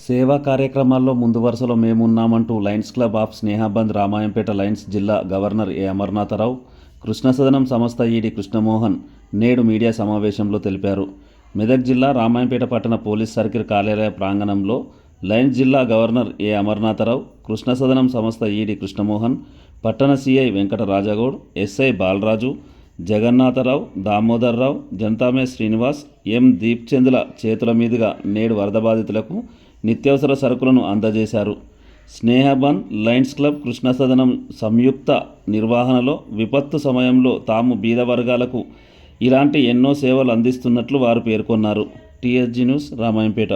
సేవా కార్యక్రమాల్లో ముందు వరుసలో మేమున్నామంటూ Lions Club of Snehabandh Ramayampet Lions జిల్లా గవర్నర్ ఏ అమర్నాథరావు, కృష్ణసదనం సంస్థ ఈడీ కృష్ణమోహన్ నేడు మీడియా సమావేశంలో తెలిపారు. మెదక్ జిల్లా రామాయంపేట పట్టణ పోలీస్ సర్కిల్ కార్యాలయ ప్రాంగణంలో లయన్స్ జిల్లా గవర్నర్ ఏ అమర్నాథరావు, కృష్ణసదనం సంస్థ ఈడీ కృష్ణమోహన్, పట్టణ సిఐ వెంకట రాజగౌడ్, ఎస్ఐ బాలరాజు, జగన్నాథరావు, దామోదర్రావు, జనతామే శ్రీనివాస్, ఎం దీప్చంద్ల చేతుల మీదుగా నేడు వరద బాధితులకు నిత్యావసర సరుకులను అందజేశారు. స్నేహబంద్ లయన్స్ క్లబ్ కృష్ణసదనం సంయుక్త నిర్వహణలో విపత్తు సమయంలో తాము బీద వర్గాలకు ఇలాంటి ఎన్నో సేవలు అందిస్తున్నట్లు వారు పేర్కొన్నారు. TSG news Ramayampet.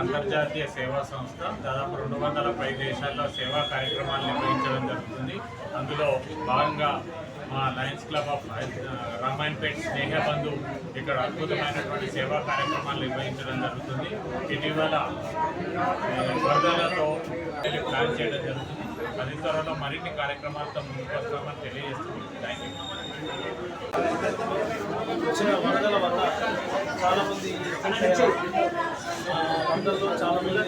అంతర్జాతీయ సేవా సంస్థ దాదాపు 200 పై దేశాల్లో సేవా కార్యక్రమాలు నిర్వహించడం జరుగుతుంది. అందులో భాగంగా మా Lions Club of Ramayanpet Snehabandhu ఇక్కడ అద్భుతమైనటువంటి సేవా కార్యక్రమాలు నిర్వహించడం జరుగుతుంది. ఇటీవల వరదలతో ప్లాన్ చేయడం జరుగుతుంది. అది త్వరలో మరిన్ని కార్యక్రమాలతో ముందుకు వస్తామని తెలియజేస్తుంది. Thank you. వచ్చిన వరదల వల్ల చాలామంది వరదల్లో చాలామంది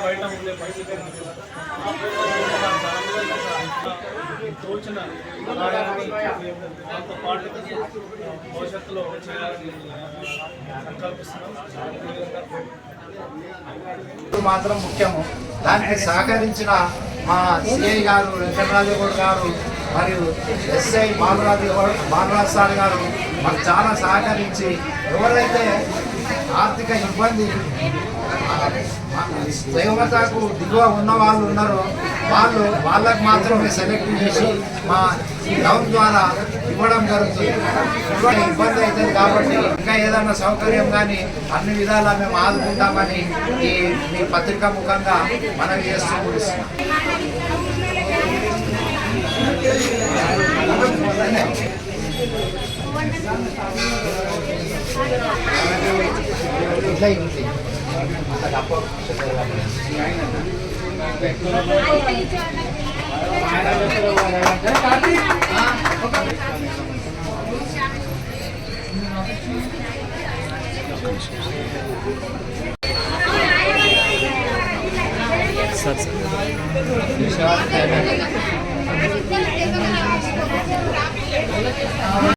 బయట ఉండే బయట తోచిన దాంతో పాటు భవిష్యత్తులో చేయాలని సంకల్పిస్తున్నాం. మాత్రం ముఖ్యము. దానికి సహకరించిన మా సిఐ గారు వెంకటరాజగౌడ్ గారు మరియు ఎస్ఐ బాలరాజ్ సార్ గారు మాకు చాలా సహకరించి ఎవరైతే ఆర్థిక ఇబ్బంది దేవతకు దిగువ ఉన్న వాళ్ళు ఉన్నారో వాళ్ళకు మాత్రమే సెలెక్ట్ చేసి మా డౌన్ ద్వారా ఇవ్వడం జరుగుతుంది. ఇబ్బంది అవుతుంది కాబట్టి ఇంకా ఏదైనా సౌకర్యం కానీ అన్ని విధాలా మేము ఆదుకుంటామని మీ పత్రికా ముఖంగా మనవి చేస్తూ కూడిస్తున్నాం.